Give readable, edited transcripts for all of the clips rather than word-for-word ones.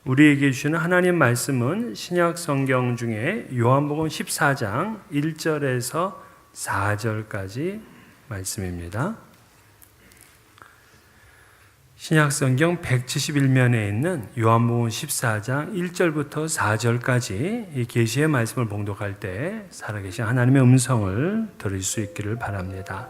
우리에게 주시는 하나님 말씀은 신약 성경 중에 요한복음 14장 1절에서 4절까지 말씀입니다. 신약 성경 171면에 있는 요한복음 14장 1절부터 4절까지 이 계시의 말씀을 봉독할 때 살아계신 하나님의 음성을 들을 수 있기를 바랍니다.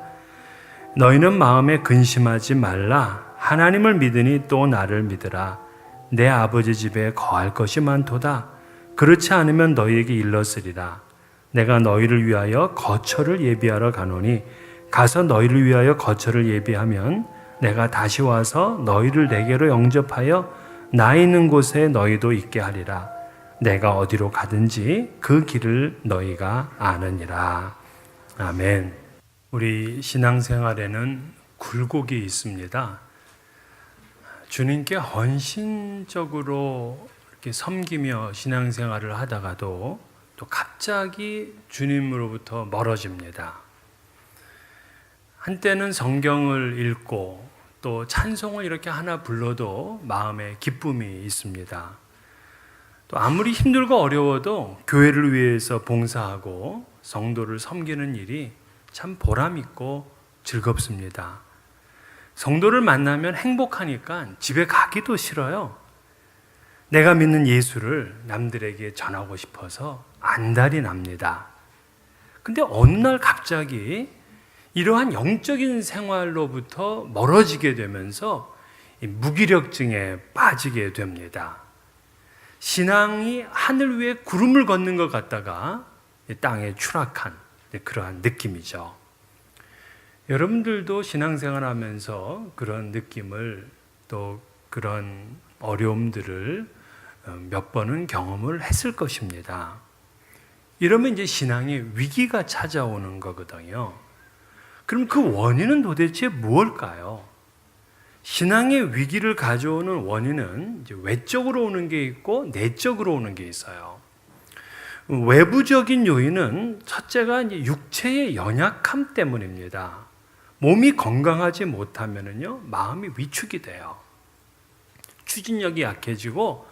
너희는 마음에 근심하지 말라. 하나님을 믿으니 또 나를 믿으라. 내 아버지 집에 거할 것이 많도다. 그렇지 않으면 너희에게 일렀으리라. 내가 너희를 위하여 거처를 예비하러 가노니 가서 너희를 위하여 거처를 예비하면 내가 다시 와서 너희를 내게로 영접하여 나 있는 곳에 너희도 있게 하리라. 내가 어디로 가든지 그 길을 너희가 아느니라. 아멘. 우리 신앙생활에는 굴곡이 있습니다. 주님께 헌신적으로 이렇게 섬기며 신앙생활을 하다가도 또 갑자기 주님으로부터 멀어집니다. 한때는 성경을 읽고 또 찬송을 이렇게 하나 불러도 마음에 기쁨이 있습니다. 또 아무리 힘들고 어려워도 교회를 위해서 봉사하고 성도를 섬기는 일이 참 보람있고 즐겁습니다. 성도를 만나면 행복하니까 집에 가기도 싫어요. 내가 믿는 예수를 남들에게 전하고 싶어서 안달이 납니다. 근데 어느 날 갑자기 이러한 영적인 생활로부터 멀어지게 되면서 무기력증에 빠지게 됩니다. 신앙이 하늘 위에 구름을 걷는 것 같다가 땅에 추락한 그러한 느낌이죠. 여러분들도 신앙생활 하면서 그런 느낌을 또 그런 어려움들을 몇 번은 경험을 했을 것입니다. 이러면 이제 신앙의 위기가 찾아오는 거거든요. 그럼 그 원인은 도대체 무엇일까요? 신앙의 위기를 가져오는 원인은 이제 외적으로 오는 게 있고 내적으로 오는 게 있어요. 외부적인 요인은 첫째가 이제 육체의 연약함 때문입니다. 몸이 건강하지 못하면은요, 마음이 위축이 돼요. 추진력이 약해지고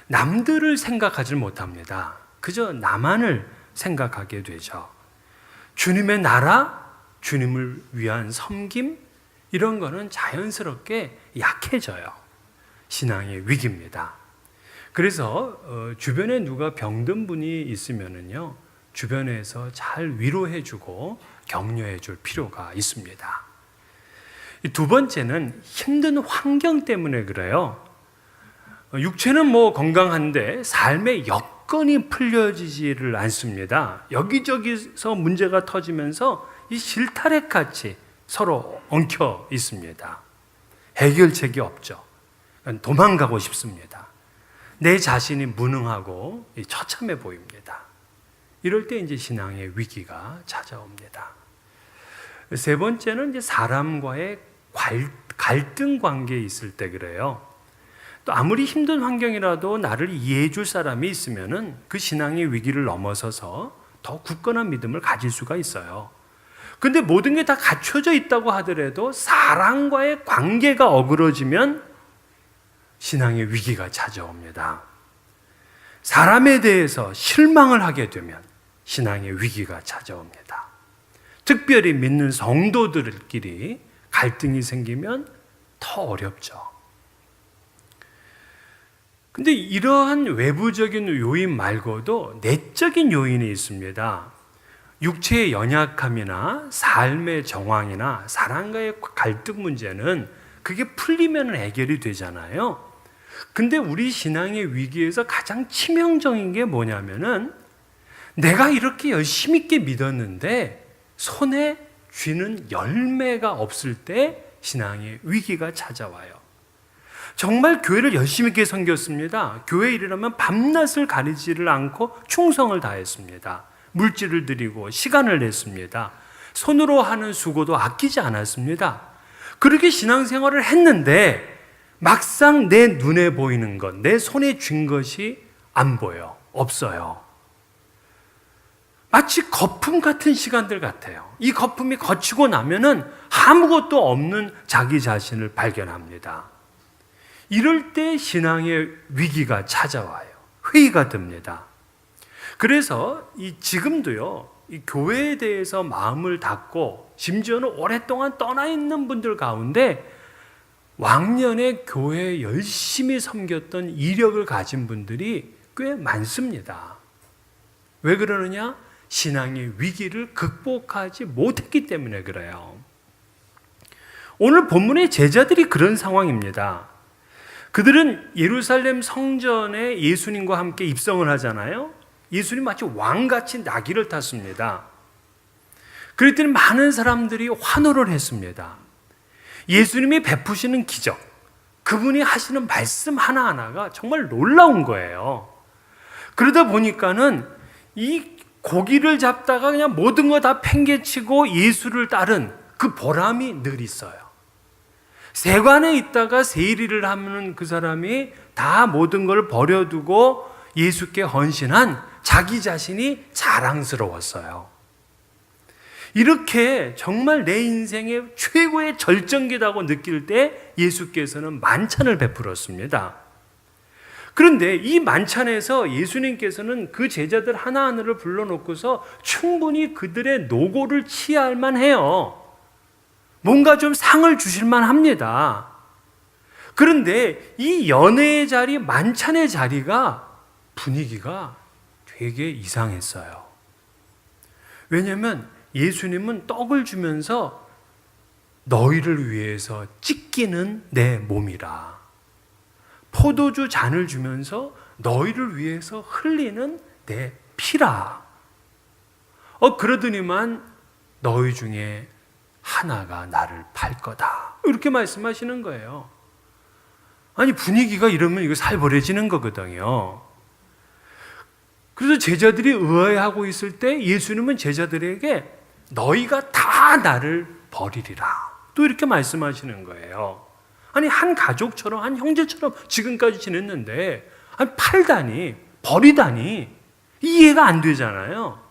남들을 생각하지 못합니다. 그저 나만을 생각하게 되죠. 주님의 나라, 주님을 위한 섬김, 이런 거는 자연스럽게 약해져요. 신앙의 위기입니다. 그래서 주변에 누가 병든 분이 있으면은요, 주변에서 잘 위로해주고 격려해줄 필요가 있습니다. 두 번째는 힘든 환경 때문에 그래요. 육체는 건강한데 삶의 여건이 풀려지지를 않습니다. 여기저기서 문제가 터지면서 이 실타래같이 서로 엉켜 있습니다. 해결책이 없죠. 도망가고 싶습니다. 내 자신이 무능하고 처참해 보입니다. 이럴 때 이제 신앙의 위기가 찾아옵니다. 세 번째는 이제 사람과의 갈등 관계에 있을 때 그래요. 또 아무리 힘든 환경이라도 나를 이해해 줄 사람이 있으면은 그 신앙의 위기를 넘어서서 더 굳건한 믿음을 가질 수가 있어요. 근데 모든 게 다 갖춰져 있다고 하더라도 사람과의 관계가 어그러지면 신앙의 위기가 찾아옵니다. 사람에 대해서 실망을 하게 되면 신앙의 위기가 찾아옵니다. 특별히 믿는 성도들끼리 갈등이 생기면 더 어렵죠. 근데 이러한 외부적인 요인 말고도 내적인 요인이 있습니다. 육체의 연약함이나 삶의 정황이나 사람과의 갈등 문제는 그게 풀리면 해결이 되잖아요. 근데 우리 신앙의 위기에서 가장 치명적인 게 뭐냐면은 내가 이렇게 열심히 있게 믿었는데 손에 쥐는 열매가 없을 때 신앙의 위기가 찾아와요. 정말 교회를 열심히 있게 섬겼습니다. 교회 일이라면 밤낮을 가리지를 않고 충성을 다했습니다. 물질을 드리고 시간을 냈습니다. 손으로 하는 수고도 아끼지 않았습니다. 그렇게 신앙생활을 했는데 막상 내 눈에 보이는 것, 내 손에 쥔 것이 안 보여, 없어요. 마치 거품 같은 시간들 같아요. 이 거품이 거치고 나면은 아무것도 없는 자기 자신을 발견합니다. 이럴 때 신앙의 위기가 찾아와요. 회의가 듭니다. 그래서 지금도요, 이 교회에 대해서 마음을 닫고 심지어는 오랫동안 떠나 있는 분들 가운데 왕년에 교회에 열심히 섬겼던 이력을 가진 분들이 꽤 많습니다. 왜 그러느냐? 신앙의 위기를 극복하지 못했기 때문에 그래요. 오늘 본문의 제자들이 그런 상황입니다. 그들은 예루살렘 성전에 예수님과 함께 입성을 하잖아요. 예수님 마치 왕같이 나귀를 탔습니다. 그랬더니 많은 사람들이 환호를 했습니다. 예수님이 베푸시는 기적, 그분이 하시는 말씀 하나하나가 정말 놀라운 거예요. 그러다 보니까는 이 고기를 잡다가 그냥 모든 거 다 팽개치고 예수를 따른 그 보람이 늘 있어요. 세관에 있다가 세일을 하는 그 사람이 다 모든 걸 버려두고 예수께 헌신한 자기 자신이 자랑스러웠어요. 이렇게 정말 내 인생의 최고의 절정기라고 느낄 때 예수께서는 만찬을 베풀었습니다. 그런데 이 만찬에서 예수님께서는 그 제자들 하나하나를 불러놓고서 충분히 그들의 노고를 치할 만해요. 뭔가 좀 상을 주실 만합니다. 그런데 이 연회의 자리, 만찬의 자리가 분위기가 되게 이상했어요. 왜냐하면 예수님은 떡을 주면서 너희를 위해서 찢기는 내 몸이라, 포도주 잔을 주면서 너희를 위해서 흘리는 내 피라. 그러더니만 너희 중에 하나가 나를 팔 거다, 이렇게 말씀하시는 거예요. 아니, 분위기가 이러면 이거 살벌해지는 거거든요. 그래서 제자들이 의아해하고 있을 때 예수님은 제자들에게 너희가 다 나를 버리리라, 또 이렇게 말씀하시는 거예요. 아니, 한 가족처럼, 한 형제처럼 지금까지 지냈는데 아니, 팔다니, 버리다니, 이해가 안 되잖아요.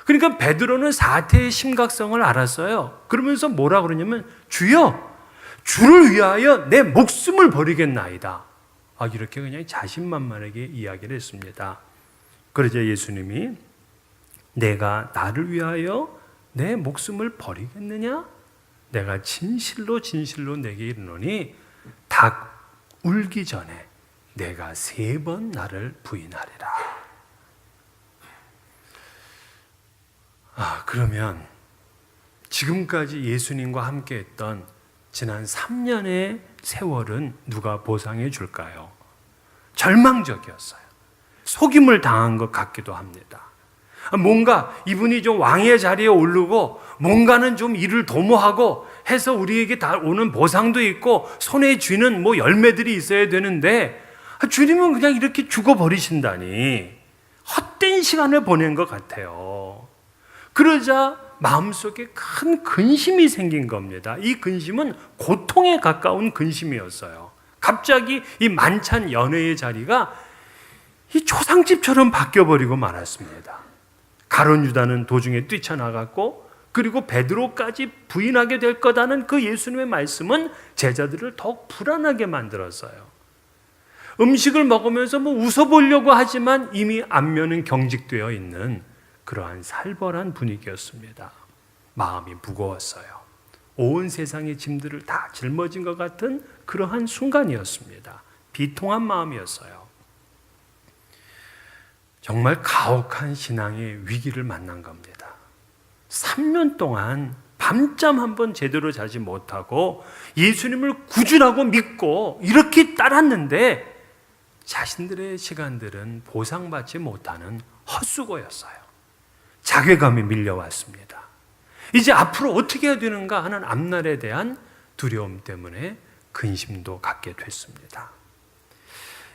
그러니까 베드로는 사태의 심각성을 알았어요. 그러면서 뭐라 그러냐면, 주여, 주를 위하여 내 목숨을 버리겠나이다. 이렇게 그냥 자신만만하게 이야기를 했습니다. 그러자 예수님이 내가 나를 위하여 내 목숨을 버리겠느냐? 내가 진실로 진실로 내게 이르노니 닭 울기 전에 내가 3번 나를 부인하리라. 그러면 지금까지 예수님과 함께 했던 지난 3년의 세월은 누가 보상해 줄까요? 절망적이었어요. 속임을 당한 것 같기도 합니다. 뭔가 이분이 좀 왕의 자리에 오르고 뭔가는 좀 일을 도모하고 해서 우리에게 다 오는 보상도 있고 손에 쥐는 열매들이 있어야 되는데 주님은 그냥 이렇게 죽어버리신다니 헛된 시간을 보낸 것 같아요. 그러자 마음속에 큰 근심이 생긴 겁니다. 이 근심은 고통에 가까운 근심이었어요. 갑자기 이 만찬 연회의 자리가 이 초상집처럼 바뀌어버리고 말았습니다. 가룟 유다는 도중에 뛰쳐나갔고, 그리고 베드로까지 부인하게 될 거다는 그 예수님의 말씀은 제자들을 더욱 불안하게 만들었어요. 음식을 먹으면서 웃어보려고 하지만 이미 안면은 경직되어 있는 그러한 살벌한 분위기였습니다. 마음이 무거웠어요. 온 세상의 짐들을 다 짊어진 것 같은 그러한 순간이었습니다. 비통한 마음이었어요. 정말 가혹한 신앙의 위기를 만난 겁니다. 3년 동안 밤잠 한 번 제대로 자지 못하고 예수님을 구주라고 믿고 이렇게 따랐는데 자신들의 시간들은 보상받지 못하는 헛수고였어요. 자괴감이 밀려왔습니다. 이제 앞으로 어떻게 해야 되는가 하는 앞날에 대한 두려움 때문에 근심도 갖게 됐습니다.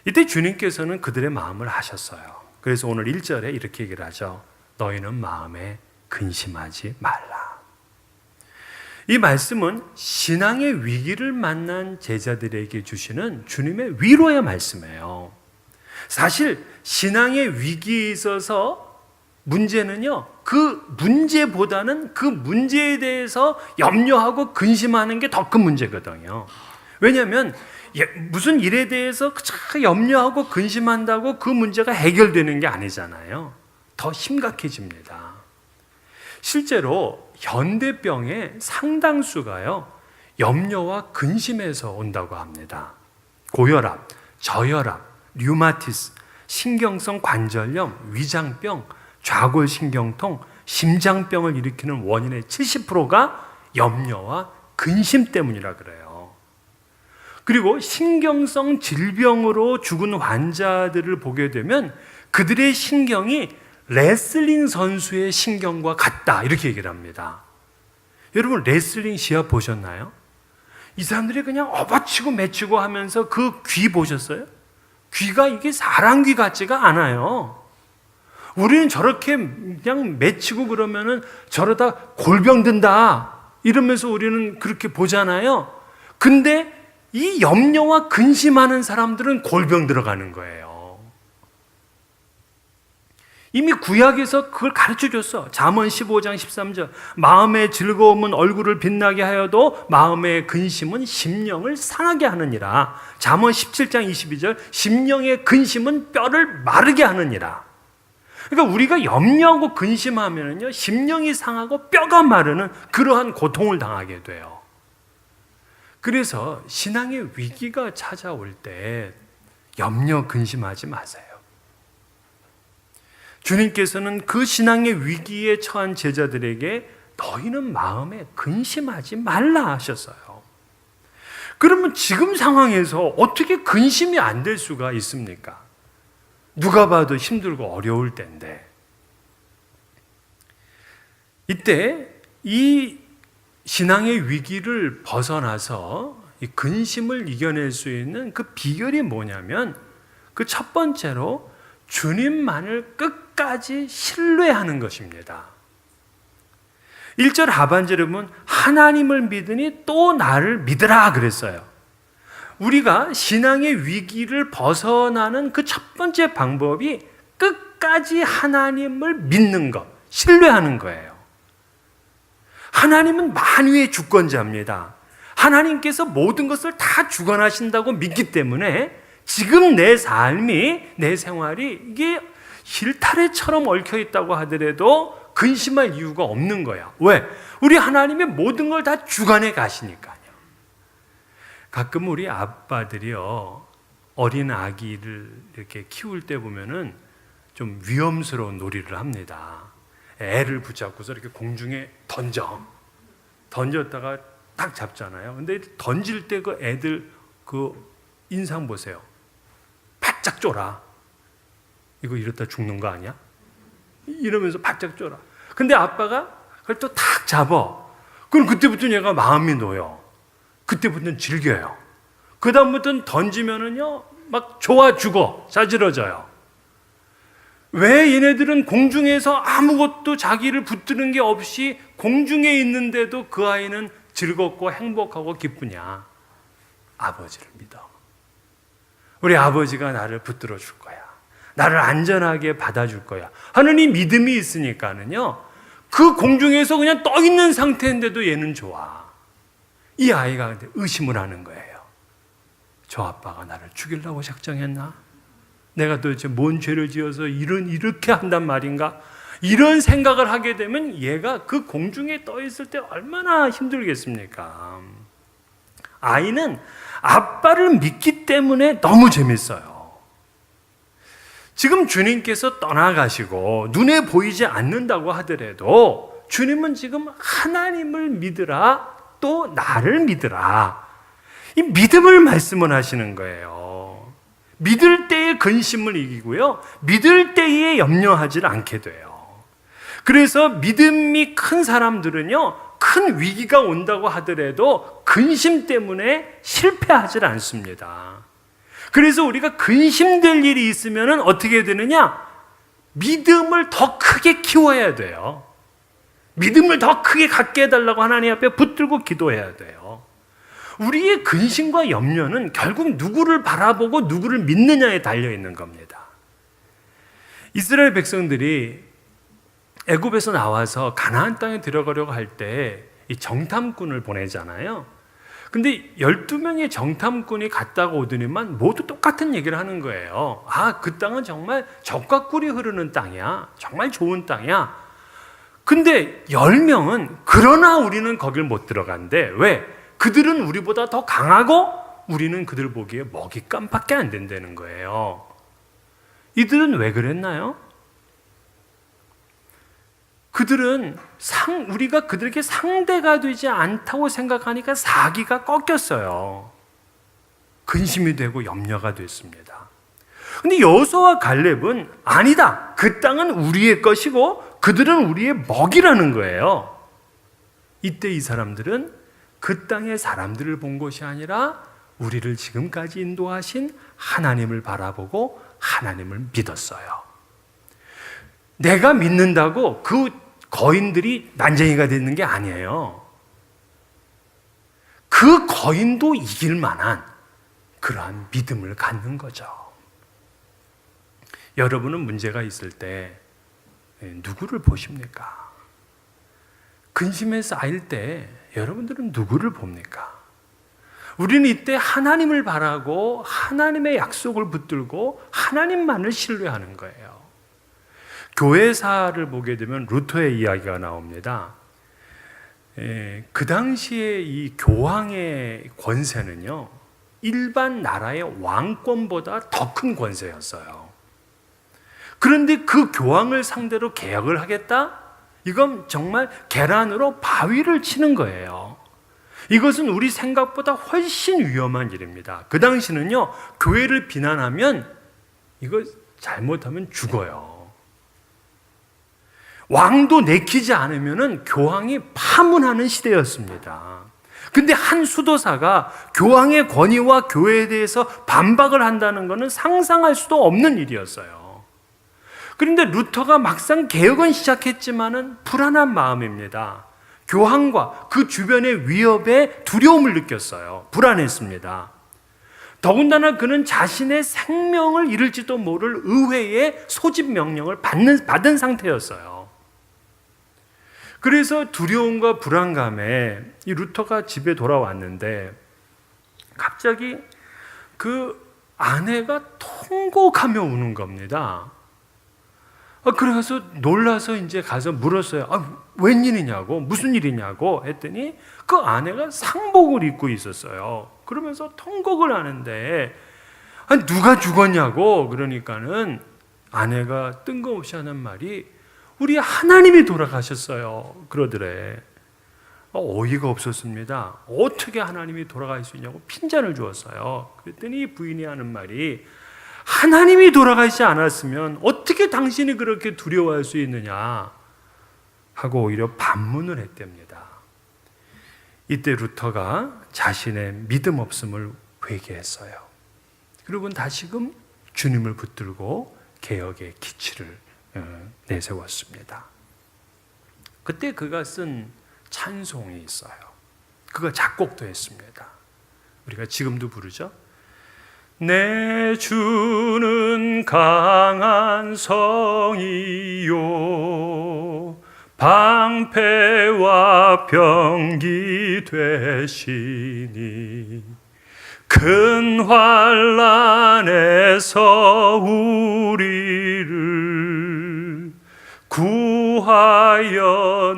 이때 주님께서는 그들의 마음을 아셨어요. 그래서 오늘 1절에 이렇게 얘기를 하죠. 너희는 마음에 근심하지 말라. 이 말씀은 신앙의 위기를 만난 제자들에게 주시는 주님의 위로의 말씀이에요. 사실 신앙의 위기에 있어서 문제는요, 그 문제보다는 그 문제에 대해서 염려하고 근심하는 게 더 큰 문제거든요. 왜냐하면 무슨 일에 대해서 염려하고 근심한다고 그 문제가 해결되는 게 아니잖아요. 더 심각해집니다. 실제로 현대병의 상당수가요, 염려와 근심에서 온다고 합니다. 고혈압, 저혈압, 류마티스, 신경성 관절염, 위장병, 좌골신경통, 심장병을 일으키는 원인의 70%가 염려와 근심 때문이라 그래요. 그리고 신경성 질병으로 죽은 환자들을 보게 되면 그들의 신경이 레슬링 선수의 신경과 같다, 이렇게 얘기를 합니다. 여러분, 레슬링 시합 보셨나요? 이 사람들이 그냥 업어치고 매치고 하면서 그 귀 보셨어요? 귀가 이게 사람 귀 같지가 않아요. 우리는 저렇게 그냥 매치고 그러면은 저러다 골병 든다 이러면서 우리는 그렇게 보잖아요. 근데 이 염려와 근심하는 사람들은 골병 들어가는 거예요. 이미 구약에서 그걸 가르쳐줬어. 잠언 15장 13절. 마음의 즐거움은 얼굴을 빛나게 하여도 마음의 근심은 심령을 상하게 하느니라. 잠언 17장 22절. 심령의 근심은 뼈를 마르게 하느니라. 그러니까 우리가 염려하고 근심하면요, 심령이 상하고 뼈가 마르는 그러한 고통을 당하게 돼요. 그래서 신앙의 위기가 찾아올 때 염려 근심하지 마세요. 주님께서는 그 신앙의 위기에 처한 제자들에게 너희는 마음에 근심하지 말라 하셨어요. 그러면 지금 상황에서 어떻게 근심이 안 될 수가 있습니까? 누가 봐도 힘들고 어려울 때인데, 이때 이 신앙의 위기를 벗어나서 이 근심을 이겨낼 수 있는 그 비결이 뭐냐면, 그 첫 번째로 주님만을 끝까지 신뢰하는 것입니다. 1절 하반절에 보면 하나님을 믿으니 또 나를 믿으라 그랬어요. 우리가 신앙의 위기를 벗어나는 그 첫 번째 방법이 끝까지 하나님을 믿는 것, 신뢰하는 거예요. 하나님은 만유의 주권자입니다. 하나님께서 모든 것을 다 주관하신다고 믿기 때문에 지금 내 삶이, 내 생활이 이게 실타래처럼 얽혀 있다고 하더라도 근심할 이유가 없는 거야. 왜? 우리 하나님의 모든 걸 다 주관해 가시니까요. 가끔 우리 아빠들이요, 어린 아기를 이렇게 키울 때 보면은 좀 위험스러운 놀이를 합니다. 애를 붙잡고서 이렇게 공중에 던졌다가 딱 잡잖아요. 근데 던질 때 그 애들 그 인상 보세요. 바짝 쫄아. 이거 이러다 죽는 거 아니야? 이러면서 바짝 쫄아. 근데 아빠가 그걸 또 탁 잡아. 그럼 그때부터 얘가 마음이 놓여. 그때부터는 즐겨요. 그 다음부터는 던지면은요, 막 좋아 죽어, 자지러져요. 왜 얘네들은 공중에서 아무것도 자기를 붙드는 게 없이 공중에 있는데도 그 아이는 즐겁고 행복하고 기쁘냐? 아버지를 믿어. 우리 아버지가 나를 붙들어 줄 거야. 나를 안전하게 받아줄 거야 하는 이 믿음이 있으니까는요, 그 공중에서 그냥 떠 있는 상태인데도 얘는 좋아. 이 아이가 근데 의심을 하는 거예요. 저 아빠가 나를 죽이려고 작정했나? 내가 도대체 뭔 죄를 지어서 이렇게 한단 말인가? 이런 생각을 하게 되면 얘가 그 공중에 떠 있을 때 얼마나 힘들겠습니까? 아이는 아빠를 믿기 때문에 너무 재밌어요. 지금 주님께서 떠나가시고 눈에 보이지 않는다고 하더라도 주님은 지금 하나님을 믿으라, 또 나를 믿으라, 이 믿음을 말씀을 하시는 거예요. 믿을 때의 근심을 이기고요, 믿을 때에 염려하지 않게 돼요. 그래서 믿음이 큰 사람들은요, 큰 위기가 온다고 하더라도 근심 때문에 실패하지 않습니다. 그래서 우리가 근심될 일이 있으면 어떻게 되느냐? 믿음을 더 크게 키워야 돼요. 믿음을 더 크게 갖게 해달라고 하나님 앞에 붙들고 기도해야 돼요. 우리의 근심과 염려는 결국 누구를 바라보고 누구를 믿느냐에 달려있는 겁니다. 이스라엘 백성들이 애굽에서 나와서 가나안 땅에 들어가려고 할 때 이 정탐꾼을 보내잖아요. 근데 12명의 정탐꾼이 갔다가 오더니만 모두 똑같은 얘기를 하는 거예요. 그 땅은 정말 젖과 꿀이 흐르는 땅이야. 정말 좋은 땅이야. 근데 10명은 그러나 우리는 거길 못 들어간대. 왜? 그들은 우리보다 더 강하고 우리는 그들 보기에 먹잇감밖에 안 된다는 거예요. 이들은 왜 그랬나요? 그들은 우리가 그들에게 상대가 되지 않다고 생각하니까 사기가 꺾였어요. 근심이 되고 염려가 됐습니다. 근데 여호수아와 갈렙은 아니다. 그 땅은 우리의 것이고 그들은 우리의 먹이라는 거예요. 이때 이 사람들은 그 땅의 사람들을 본 것이 아니라 우리를 지금까지 인도하신 하나님을 바라보고 하나님을 믿었어요. 내가 믿는다고 그 거인들이 난쟁이가 되는 게 아니에요. 그 거인도 이길 만한 그러한 믿음을 갖는 거죠. 여러분은 문제가 있을 때 누구를 보십니까? 근심에 쌓일 때 여러분들은 누구를 봅니까? 우리는 이때 하나님을 바라고 하나님의 약속을 붙들고 하나님만을 신뢰하는 거예요. 교회사를 보게 되면 루터의 이야기가 나옵니다. 그 당시에 이 교황의 권세는요, 일반 나라의 왕권보다 더 큰 권세였어요. 그런데 그 교황을 상대로 개혁을 하겠다? 이건 정말 계란으로 바위를 치는 거예요. 이것은 우리 생각보다 훨씬 위험한 일입니다. 그 당시는요, 교회를 비난하면 이거 잘못하면 죽어요. 왕도 내키지 않으면 교황이 파문하는 시대였습니다. 근데 한 수도사가 교황의 권위와 교회에 대해서 반박을 한다는 것은 상상할 수도 없는 일이었어요. 그런데 루터가 막상 개혁은 시작했지만은 불안한 마음입니다. 교황과 그 주변의 위협에 두려움을 느꼈어요. 불안했습니다. 더군다나 그는 자신의 생명을 잃을지도 모를 의회의 소집 명령을 받은 상태였어요. 그래서 두려움과 불안감에 이 루터가 집에 돌아왔는데 갑자기 그 아내가 통곡하며 우는 겁니다. 그래서 놀라서 이제 가서 물었어요. 웬일이냐고, 무슨 일이냐고 했더니 그 아내가 상복을 입고 있었어요. 그러면서 통곡을 하는데 누가 죽었냐고 그러니까는 아내가 뜬금없이 하는 말이 우리 하나님이 돌아가셨어요. 그러더래. 어이가 없었습니다. 어떻게 하나님이 돌아갈 수 있냐고 핀잔을 주었어요. 그랬더니 부인이 하는 말이 하나님이 돌아가시지 않았으면 어떻게 당신이 그렇게 두려워할 수 있느냐 하고 오히려 반문을 했답니다. 이때 루터가 자신의 믿음 없음을 회개했어요. 그리고 다시금 주님을 붙들고 개혁의 기치를 내세웠습니다. 그때 그가 쓴 찬송이 있어요. 그가 작곡도 했습니다. 우리가 지금도 부르죠. 내 주는 강한 성이요 방패와 병기 되시니 큰 환난에서 우리를 구하여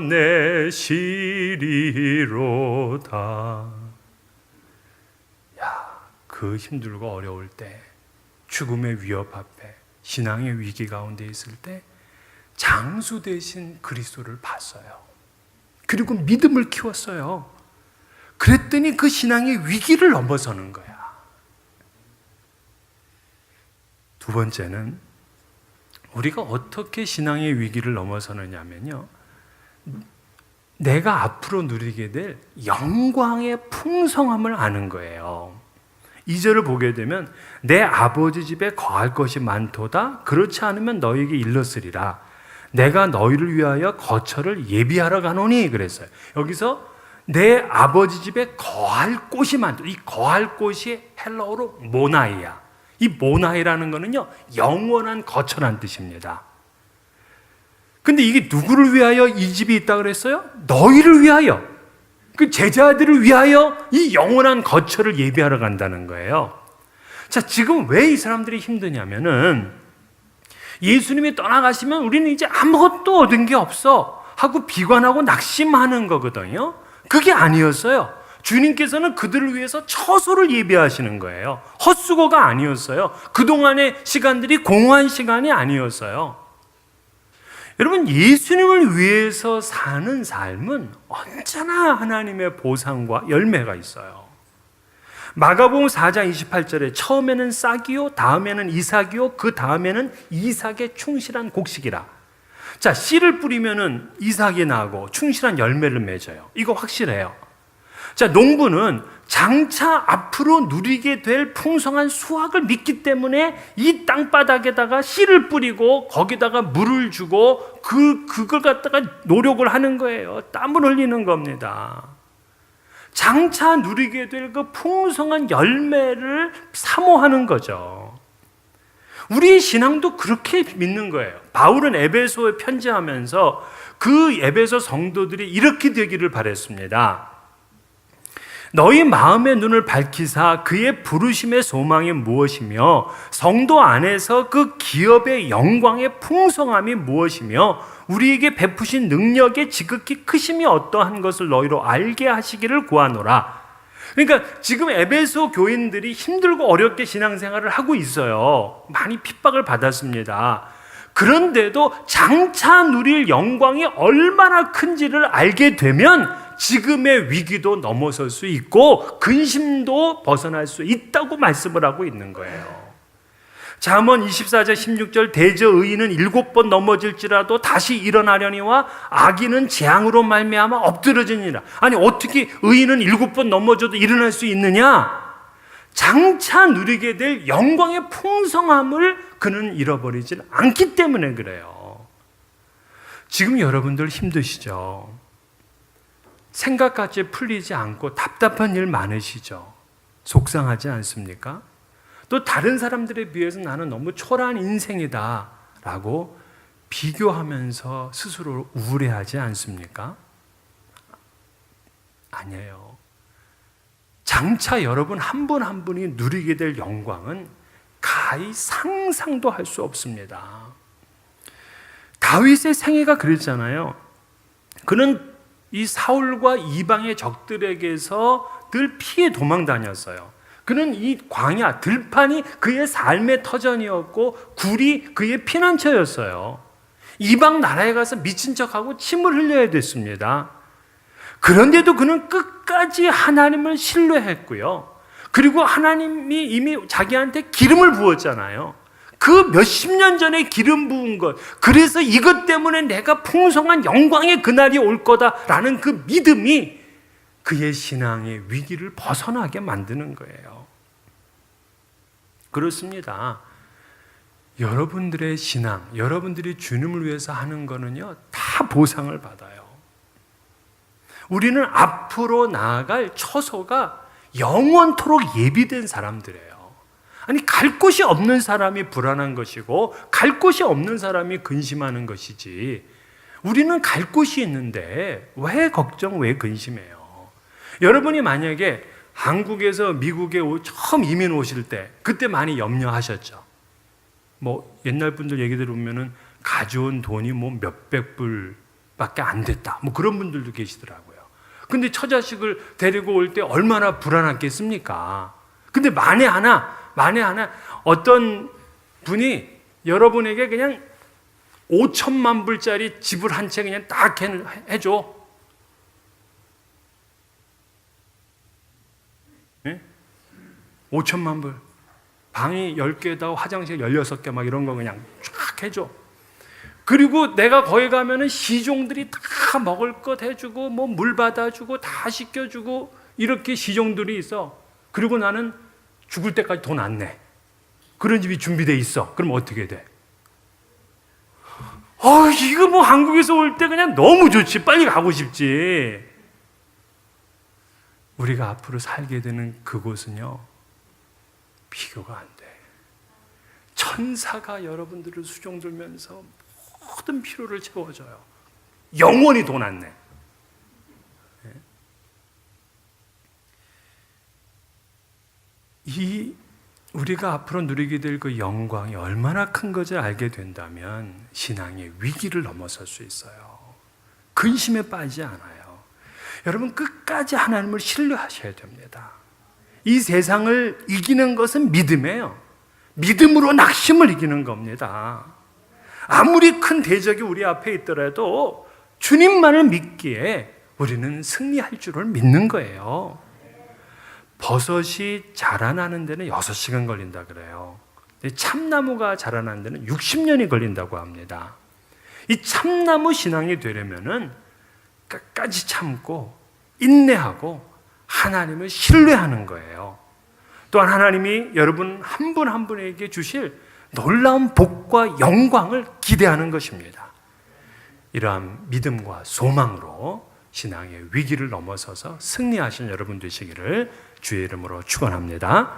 내시리로다. 그 힘들고 어려울 때, 죽음의 위협 앞에, 신앙의 위기 가운데 있을 때 장수 대신 그리스도를 봤어요. 그리고 믿음을 키웠어요. 그랬더니 그 신앙의 위기를 넘어서는 거야. 두 번째는 우리가 어떻게 신앙의 위기를 넘어서느냐면요, 내가 앞으로 누리게 될 영광의 풍성함을 아는 거예요. 2절을 보게 되면 내 아버지 집에 거할 것이 많도다. 그렇지 않으면 너에게 일렀으리라. 내가 너희를 위하여 거처를 예비하러 가노니 그랬어요. 여기서 내 아버지 집에 거할 곳이 많다. 이 거할 곳이 헬라어로 모나이야. 이 모나이라는 거는요, 영원한 거처란 뜻입니다. 근데 이게 누구를 위하여 이 집이 있다 그랬어요? 너희를 위하여. 그 제자들을 위하여 이 영원한 거처를 예비하러 간다는 거예요. 자, 지금 왜 이 사람들이 힘드냐면은 예수님이 떠나가시면 우리는 이제 아무것도 얻은 게 없어 하고 비관하고 낙심하는 거거든요. 그게 아니었어요. 주님께서는 그들을 위해서 처소를 예비하시는 거예요. 헛수고가 아니었어요. 그동안의 시간들이 공허한 시간이 아니었어요. 여러분, 예수님을 위해서 사는 삶은 언제나 하나님의 보상과 열매가 있어요. 마가복음 4장 28절에 처음에는 싹이요, 다음에는 이삭이요, 그 다음에는 이삭의 충실한 곡식이라. 자, 씨를 뿌리면은 이삭이 나고 충실한 열매를 맺어요. 이거 확실해요. 자, 농부는 장차 앞으로 누리게 될 풍성한 수확을 믿기 때문에 이 땅바닥에다가 씨를 뿌리고 거기다가 물을 주고 그걸 갖다가 노력을 하는 거예요. 땀을 흘리는 겁니다. 장차 누리게 될 그 풍성한 열매를 사모하는 거죠. 우리의 신앙도 그렇게 믿는 거예요. 바울은 에베소에 편지하면서 그 에베소 성도들이 이렇게 되기를 바랬습니다. 너희 마음의 눈을 밝히사 그의 부르심의 소망이 무엇이며 성도 안에서 그 기업의 영광의 풍성함이 무엇이며 우리에게 베푸신 능력의 지극히 크심이 어떠한 것을 너희로 알게 하시기를 구하노라. 그러니까 지금 에베소 교인들이 힘들고 어렵게 신앙생활을 하고 있어요. 많이 핍박을 받았습니다. 그런데도 장차 누릴 영광이 얼마나 큰지를 알게 되면 지금의 위기도 넘어설 수 있고 근심도 벗어날 수 있다고 말씀을 하고 있는 거예요. 잠언 24장 16절 대저 의인은 7번 넘어질지라도 다시 일어나려니와 악인은 재앙으로 말미암아 엎드러지니라. 아니, 어떻게 의인은 7번 넘어져도 일어날 수 있느냐? 장차 누리게 될 영광의 풍성함을 그는 잃어버리지 않기 때문에 그래요. 지금 여러분들 힘드시죠? 생각같이 풀리지 않고 답답한 일 많으시죠? 속상하지 않습니까? 또 다른 사람들에 비해서 나는 너무 초라한 인생이다 라고 비교하면서 스스로 우울해하지 않습니까? 아니에요. 장차 여러분 한 분 한 분이 누리게 될 영광은 가히 상상도 할 수 없습니다. 다윗의 생애가 그랬잖아요. 그는 이 사울과 이방의 적들에게서 늘 피해 도망 다녔어요. 그는 이 광야, 들판이 그의 삶의 터전이었고 굴이 그의 피난처였어요. 이방 나라에 가서 미친 척하고 침을 흘려야 됐습니다. 그런데도 그는 끝까지 하나님을 신뢰했고요. 그리고 하나님이 이미 자기한테 기름을 부었잖아요. 그 몇십 년 전에 기름 부은 것, 그래서 이것 때문에 내가 풍성한 영광의 그날이 올 거다라는 그 믿음이 그의 신앙의 위기를 벗어나게 만드는 거예요. 그렇습니다. 여러분들의 신앙, 여러분들이 주님을 위해서 하는 거는요, 다 보상을 받아요. 우리는 앞으로 나아갈 처소가 영원토록 예비된 사람들이에요. 아니, 갈 곳이 없는 사람이 불안한 것이고 갈 곳이 없는 사람이 근심하는 것이지, 우리는 갈 곳이 있는데 왜 걱정, 왜 근심해요? 여러분이 만약에 한국에서 미국에 처음 이민 오실 때 그때 많이 염려하셨죠? 뭐 옛날 분들 얘기 들으면은 가져온 돈이 뭐 몇백 불밖에 안 됐다, 뭐 그런 분들도 계시더라고요. 근데 처자식을 데리고 올 때 얼마나 불안했겠습니까? 근데 만에 하나 어떤 분이 여러분에게 그냥 5천만 불짜리 집을 한 채 그냥 딱 해줘. 네? 5천만 불. 방이 10개다, 화장실 16개 막 이런 거 그냥 쫙 해줘. 그리고 내가 거기 가면은 시종들이 다 먹을 것 해주고, 뭐 물 받아주고, 다 씻겨주고, 이렇게 시종들이 있어. 그리고 나는 죽을 때까지 돈 안 내. 그런 집이 준비돼 있어. 그럼 어떻게 돼? 이거 뭐 한국에서 올 때 그냥 너무 좋지. 빨리 가고 싶지. 우리가 앞으로 살게 되는 그곳은요, 비교가 안 돼. 천사가 여러분들을 수종 들면서 모든 필요를 채워줘요. 영원히 돈 안 내. 이 우리가 앞으로 누리게 될 그 영광이 얼마나 큰 것을 알게 된다면 신앙의 위기를 넘어설 수 있어요. 근심에 빠지지 않아요. 여러분 끝까지 하나님을 신뢰하셔야 됩니다. 이 세상을 이기는 것은 믿음이에요. 믿음으로 낙심을 이기는 겁니다. 아무리 큰 대적이 우리 앞에 있더라도 주님만을 믿기에 우리는 승리할 줄을 믿는 거예요. 버섯이 자라나는 데는 6시간 걸린다 그래요. 참나무가 자라나는 데는 60년이 걸린다고 합니다. 이 참나무 신앙이 되려면은 끝까지 참고 인내하고 하나님을 신뢰하는 거예요. 또한 하나님이 여러분 한 분 한 분에게 주실 놀라운 복과 영광을 기대하는 것입니다. 이러한 믿음과 소망으로 신앙의 위기를 넘어서서 승리하신 여러분 되시기를 주의 이름으로 축원합니다.